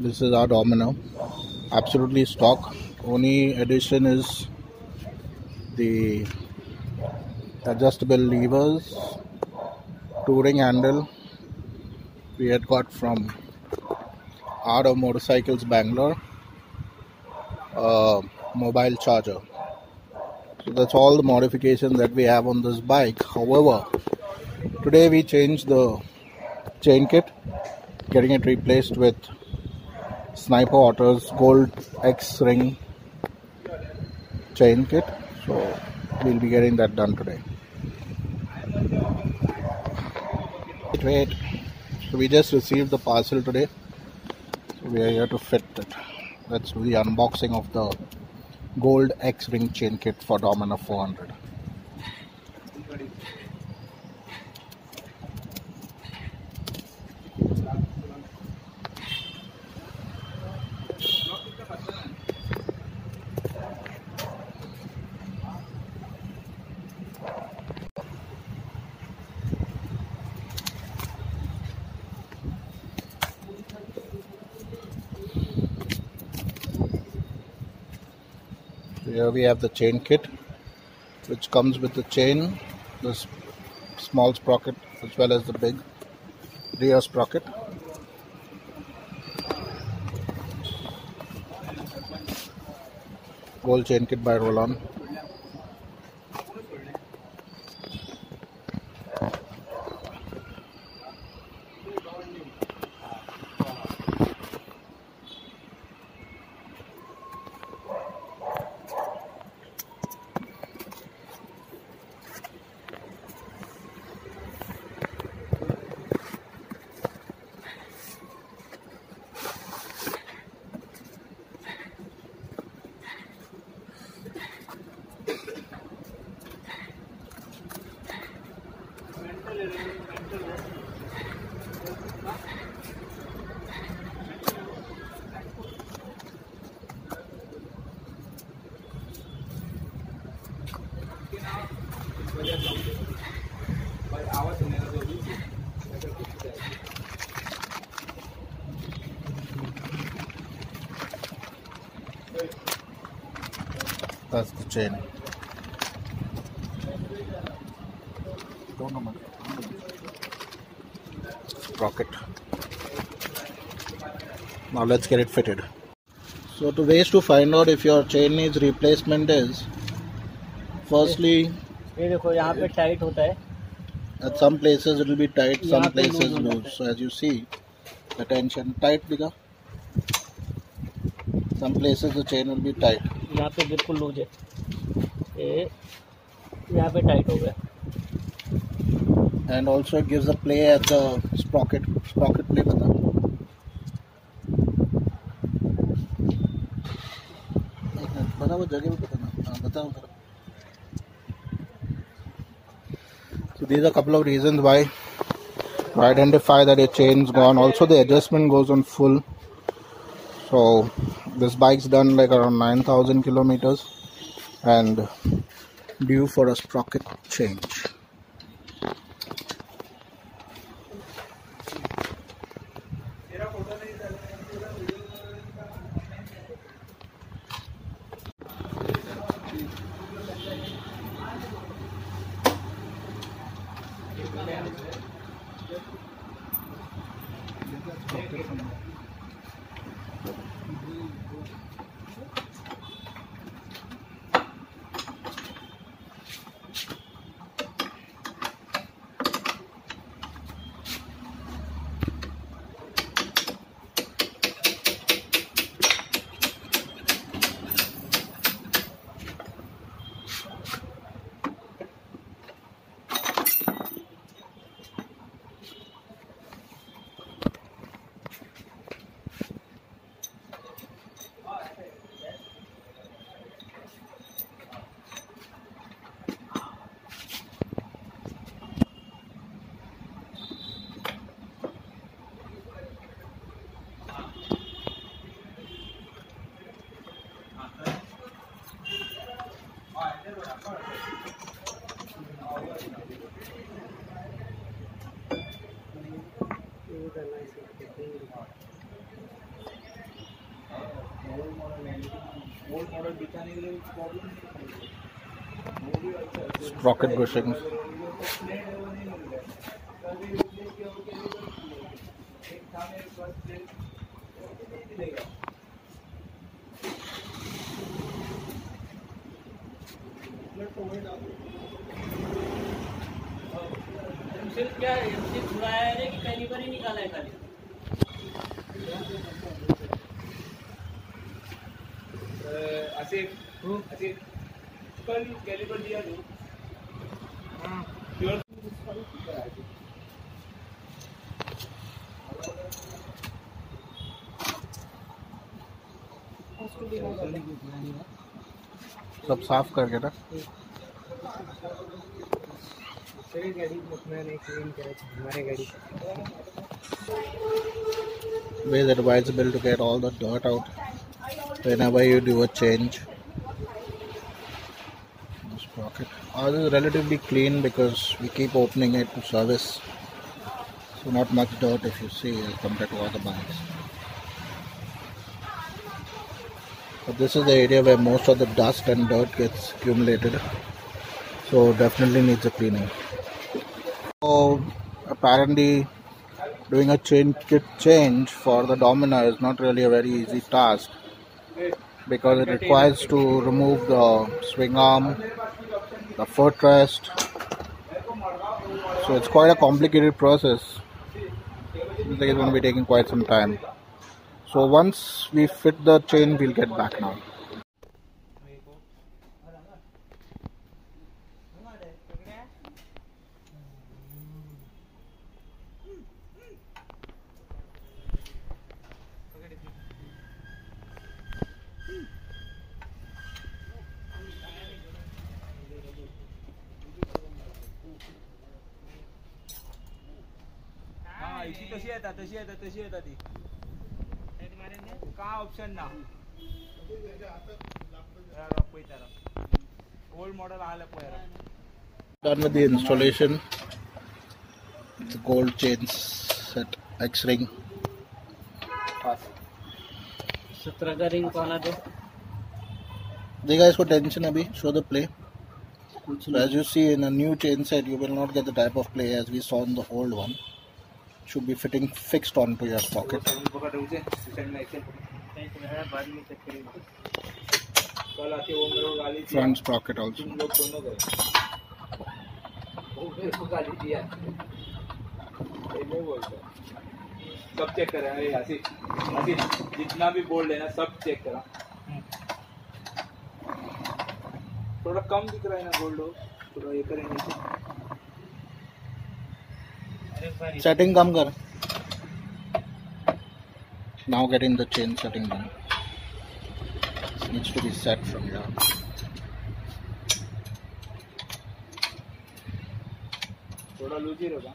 This is our Dominar, absolutely stock. Only addition is the adjustable levers, touring handle we had got from Art of Motorcycles Bangalore, mobile charger. So that's all the modifications that we have on this bike. However, today we changed the chain kit, getting it replaced with Sniper Autos Gold Xring chain kit. So we'll be getting that done today. Wait. So we just received the parcel today. So we are here to fit it. Let's do the unboxing of the Gold Xring chain kit for Dominar 400. Here we have the chain kit, which comes with the chain, the small sprocket as well as the big rear sprocket. Gold chain kit by Rolon. That's the chain. Sprocket. Now let's get it fitted. So the ways to find out if your chain needs replacement is, firstly, at some places it will be tight, some places loose. So as you see, the tension tight bigger. Some places the chain will be tight. यहाँ पे बिल्कुल loose है, यहाँ पे tight हो गया. And also it gives a play at the sprocket play बता. बता वो जगह पे बताना. बताओ. So these are a couple of reasons why to identify that your chain's gone. Also the adjustment goes on full. So this bike's done like around 9,000 kilometers and due for a sprocket change. Sprocket bushings. क्या छुड़ाया है कि पहली बार ही निकाला है खाली? कल caliper दिया दो। सब साफ करके ना It is advisable to get all the dirt out whenever you do a change. This pocket. Ours is relatively clean because we keep opening it to service, so not much dirt if you see as compared to other bikes. But this is the area where most of the dust and dirt gets accumulated, so definitely needs a cleaning. So apparently doing a chain kit change for the Dominar is not really a very easy task because it requires to remove the swing arm, the footrest, so it's quite a complicated process. Seems like it's going to be taking quite some time. So once we fit the chain, we'll get back now. तशी येतात ती का option ना old model आलं Done with the installation. The gold chains set Xring. 17 का ring कौन है? देगा इसको टेंशन अभी. Show the play. So as you see in a new chain set, you will not get the type of play as we saw in the old one. Should be fitting fixed onto your pocket. Front sprocket also. सब check करा जितना भी bold है ना सब check करा. थोड़ा कम दिख रहा है ना गोल्ड, थोड़ा ये करेंगे. Setting कम कर. Now getting the chain setting done. This needs to be set from here. थोड़ा लूज ही रहेगा.